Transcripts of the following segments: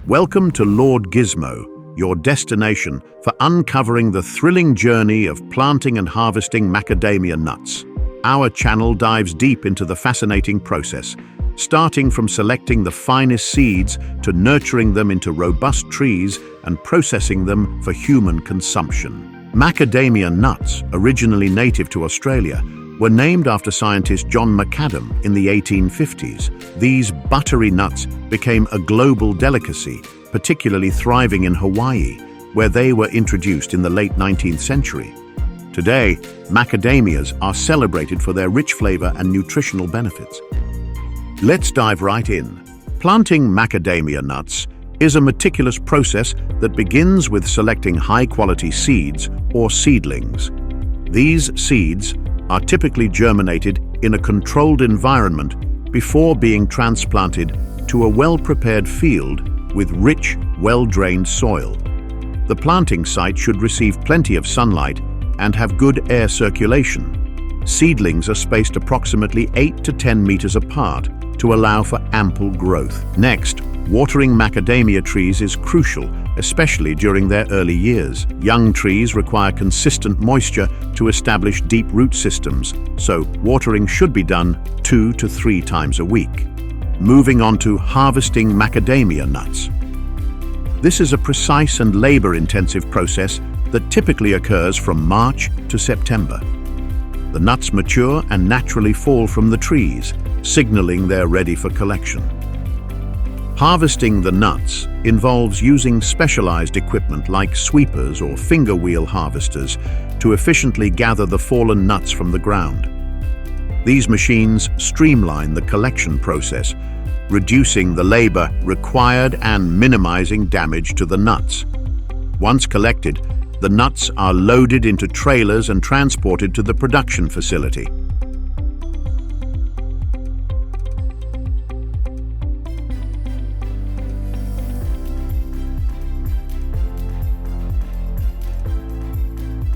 Welcome to Lord Gizmo, your destination for uncovering the thrilling journey of planting and harvesting macadamia nuts. Our channel dives deep into the fascinating process, starting from selecting the finest seeds to nurturing them into robust trees and processing them for human consumption. Macadamia nuts, originally native to Australia, were named after scientist John Macadam in the 1850s. These buttery nuts became a global delicacy, particularly thriving in Hawaii, where they were introduced in the late 19th century. Today, macadamias are celebrated for their rich flavor and nutritional benefits. Let's dive right in. Planting macadamia nuts is a meticulous process that begins with selecting high-quality seeds or seedlings. These seeds are typically germinated in a controlled environment before being transplanted to a well-prepared field with rich, well-drained soil. The planting site should receive plenty of sunlight and have good air circulation. Seedlings are spaced approximately 8 to 10 meters apart to allow for ample growth. Next, watering macadamia trees is crucial, especially during their early years. Young trees require consistent moisture to establish deep root systems, so watering should be done 2 to 3 times a week. Moving on to harvesting macadamia nuts. This is a precise and labor-intensive process that typically occurs from March to September. The nuts mature and naturally fall from the trees, signaling they're ready for collection. Harvesting the nuts involves using specialized equipment like sweepers or finger wheel harvesters to efficiently gather the fallen nuts from the ground. These machines streamline the collection process, reducing the labor required and minimizing damage to the nuts. Once collected, the nuts are loaded into trailers and transported to the production facility.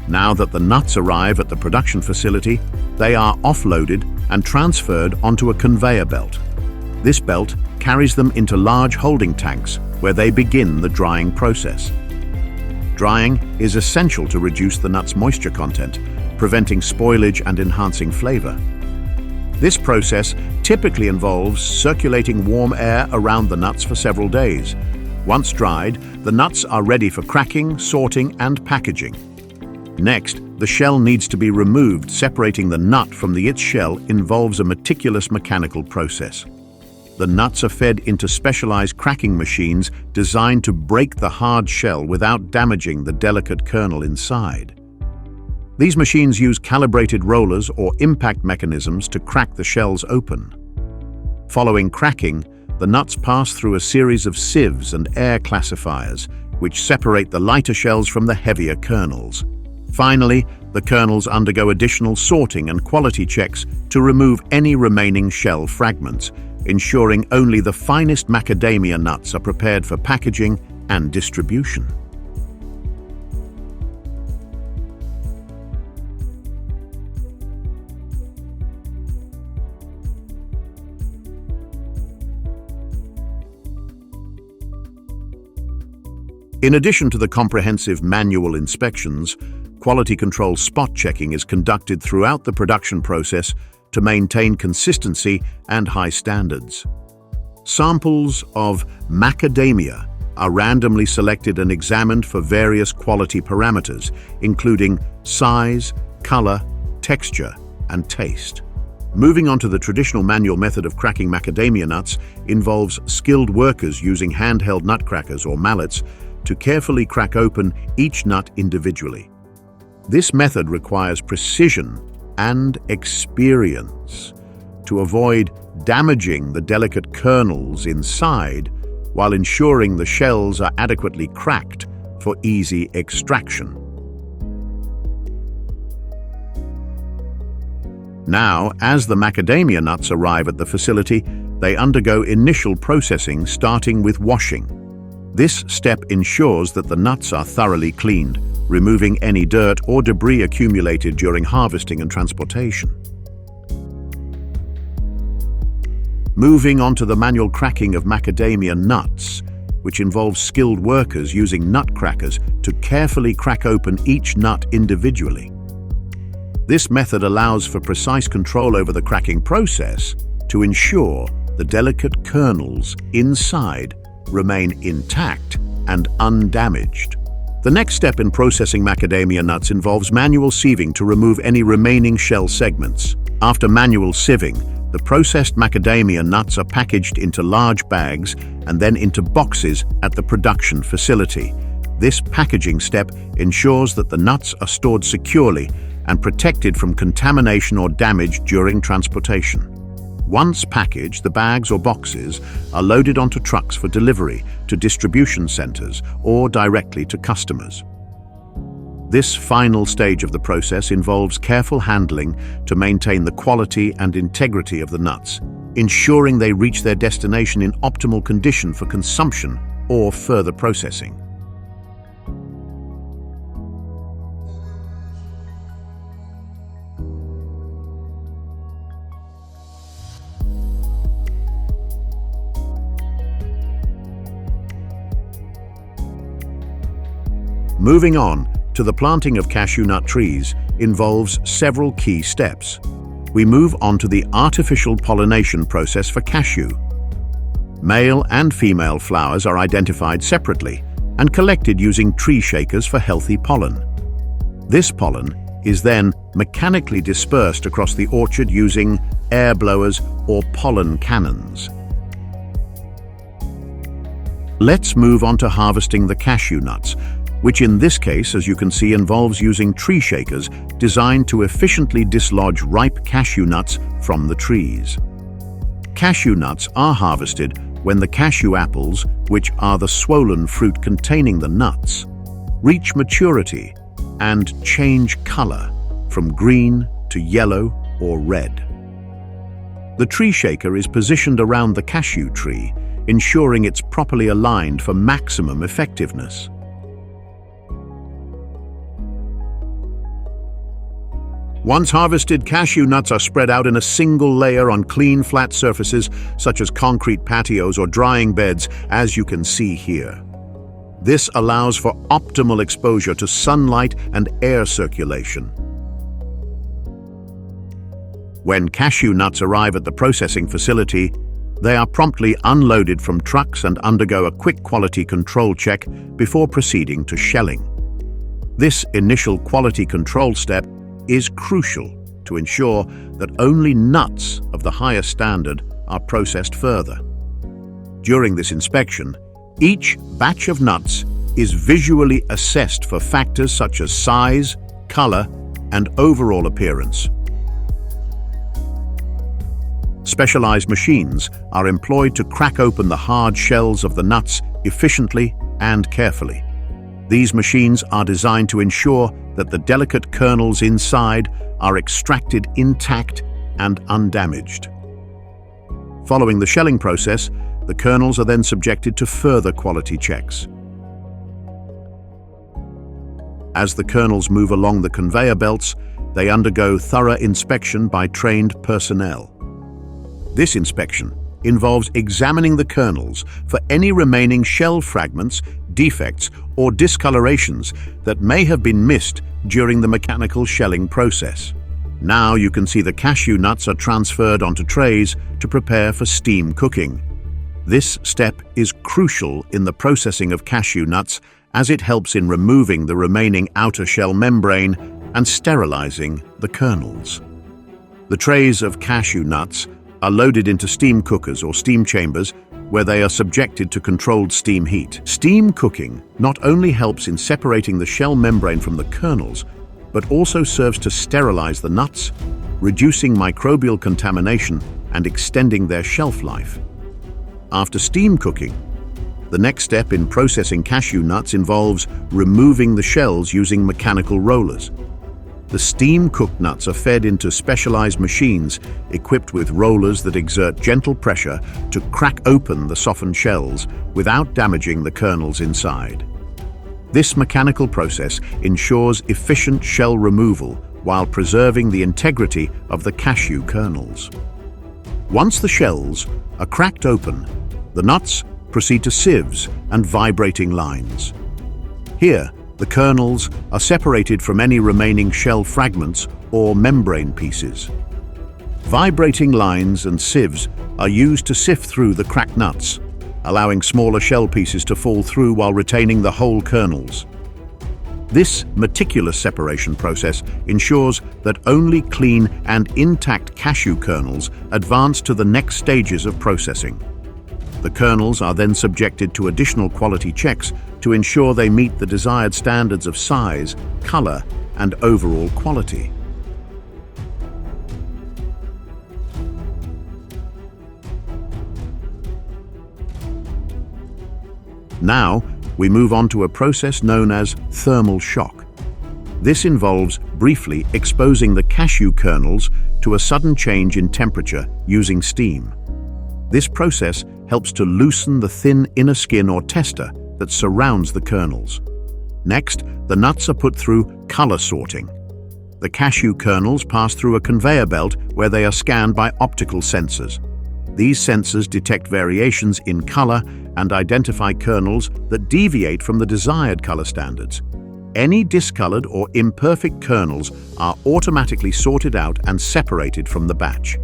Now that the nuts arrive at the production facility, they are offloaded and transferred onto a conveyor belt. This belt carries them into large holding tanks where they begin the drying process. Drying is essential to reduce the nuts' moisture content, preventing spoilage and enhancing flavor. This process typically involves circulating warm air around the nuts for several days. Once dried, the nuts are ready for cracking, sorting, and packaging. Next, the shell needs to be removed. Separating the nut from its shell involves a meticulous mechanical process. The nuts are fed into specialized cracking machines designed to break the hard shell without damaging the delicate kernel inside. These machines use calibrated rollers or impact mechanisms to crack the shells open. Following cracking, the nuts pass through a series of sieves and air classifiers, which separate the lighter shells from the heavier kernels. Finally, the kernels undergo additional sorting and quality checks to remove any remaining shell fragments, ensuring only the finest macadamia nuts are prepared for packaging and distribution. In addition to the comprehensive manual inspections, quality control spot checking is conducted throughout the production process to maintain consistency and high standards. Samples of macadamia are randomly selected and examined for various quality parameters, including size, color, texture, and taste. Moving on to the traditional manual method of cracking macadamia nuts involves skilled workers using handheld nutcrackers or mallets to carefully crack open each nut individually. This method requires precision and experience to avoid damaging the delicate kernels inside while ensuring the shells are adequately cracked for easy extraction. Now, as the macadamia nuts arrive at the facility, they undergo initial processing, starting with washing. This step ensures that the nuts are thoroughly cleaned, removing any dirt or debris accumulated during harvesting and transportation. Moving on to the manual cracking of macadamia nuts, which involves skilled workers using nut crackers to carefully crack open each nut individually. This method allows for precise control over the cracking process to ensure the delicate kernels inside remain intact and undamaged. The next step in processing macadamia nuts involves manual sieving to remove any remaining shell segments. After manual sieving, the processed macadamia nuts are packaged into large bags and then into boxes at the production facility. This packaging step ensures that the nuts are stored securely and protected from contamination or damage during transportation. Once packaged, the bags or boxes are loaded onto trucks for delivery to distribution centers or directly to customers. This final stage of the process involves careful handling to maintain the quality and integrity of the nuts, ensuring they reach their destination in optimal condition for consumption or further processing. Moving on to the planting of cashew nut trees involves several key steps. We move on to the artificial pollination process for cashew. Male and female flowers are identified separately and collected using tree shakers for healthy pollen. This pollen is then mechanically dispersed across the orchard using air blowers or pollen cannons. Let's move on to harvesting the cashew nuts, which in this case, as you can see, involves using tree shakers designed to efficiently dislodge ripe cashew nuts from the trees. Cashew nuts are harvested when the cashew apples, which are the swollen fruit containing the nuts, reach maturity and change color from green to yellow or red. The tree shaker is positioned around the cashew tree, ensuring it's properly aligned for maximum effectiveness. Once harvested, cashew nuts are spread out in a single layer on clean, flat surfaces such as concrete patios or drying beds, as you can see here. This allows for optimal exposure to sunlight and air circulation. When cashew nuts arrive at the processing facility, they are promptly unloaded from trucks and undergo a quick quality control check before proceeding to shelling. This initial quality control step is crucial to ensure that only nuts of the highest standard are processed further. During this inspection, each batch of nuts is visually assessed for factors such as size, color, and overall appearance. Specialized machines are employed to crack open the hard shells of the nuts efficiently and carefully. These machines are designed to ensure that the delicate kernels inside are extracted intact and undamaged. Following the shelling process, the kernels are then subjected to further quality checks. As the kernels move along the conveyor belts, they undergo thorough inspection by trained personnel. This inspection involves examining the kernels for any remaining shell fragments, defects, or discolorations that may have been missed during the mechanical shelling process. Now you can see the cashew nuts are transferred onto trays to prepare for steam cooking. This step is crucial in the processing of cashew nuts as it helps in removing the remaining outer shell membrane and sterilizing the kernels. The trays of cashew nuts are loaded into steam cookers or steam chambers where they are subjected to controlled steam heat. Steam cooking not only helps in separating the shell membrane from the kernels, but also serves to sterilize the nuts, reducing microbial contamination and extending their shelf life. After steam cooking, the next step in processing cashew nuts involves removing the shells using mechanical rollers. The steam-cooked nuts are fed into specialized machines equipped with rollers that exert gentle pressure to crack open the softened shells without damaging the kernels inside. This mechanical process ensures efficient shell removal while preserving the integrity of the cashew kernels. Once the shells are cracked open, the nuts proceed to sieves and vibrating lines. Here, the kernels are separated from any remaining shell fragments or membrane pieces. Vibrating lines and sieves are used to sift through the cracked nuts, allowing smaller shell pieces to fall through while retaining the whole kernels. This meticulous separation process ensures that only clean and intact cashew kernels advance to the next stages of processing. The kernels are then subjected to additional quality checks to ensure they meet the desired standards of size, color, and overall quality. Now, we move on to a process known as thermal shock. This involves briefly exposing the cashew kernels to a sudden change in temperature using steam. This process helps to loosen the thin inner skin or tester that surrounds the kernels. Next, the nuts are put through color sorting. The cashew kernels pass through a conveyor belt where they are scanned by optical sensors. These sensors detect variations in color and identify kernels that deviate from the desired color standards. Any discolored or imperfect kernels are automatically sorted out and separated from the batch.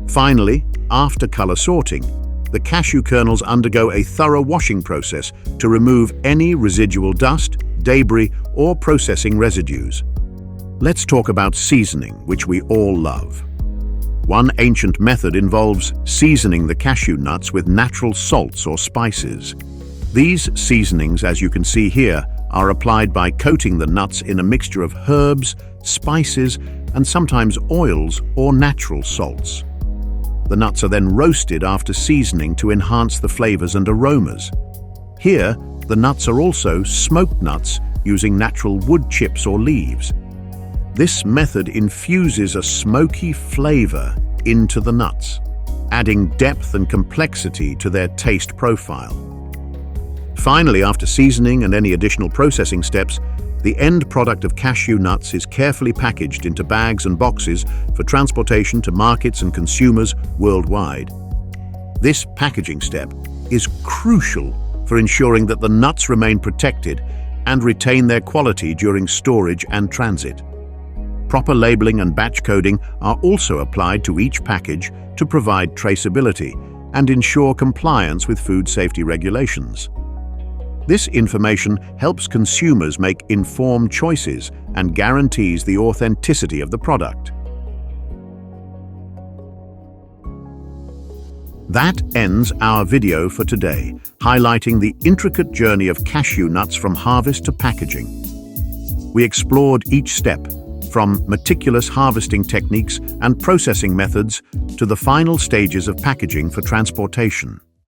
Finally, after color sorting, the cashew kernels undergo a thorough washing process to remove any residual dust, debris, or processing residues. Let's talk about seasoning, which we all love. One ancient method involves seasoning the cashew nuts with natural salts or spices. These seasonings, as you can see here, are applied by coating the nuts in a mixture of herbs, spices, and sometimes oils or natural salts. The nuts are then roasted after seasoning to enhance the flavors and aromas. Here, the nuts are also smoked nuts using natural wood chips or leaves. This method infuses a smoky flavor into the nuts, adding depth and complexity to their taste profile. Finally, after seasoning and any additional processing steps, the end product of cashew nuts is carefully packaged into bags and boxes for transportation to markets and consumers worldwide. This packaging step is crucial for ensuring that the nuts remain protected and retain their quality during storage and transit. Proper labeling and batch coding are also applied to each package to provide traceability and ensure compliance with food safety regulations. This information helps consumers make informed choices and guarantees the authenticity of the product. That ends our video for today, highlighting the intricate journey of cashew nuts from harvest to packaging. We explored each step, from meticulous harvesting techniques and processing methods to the final stages of packaging for transportation.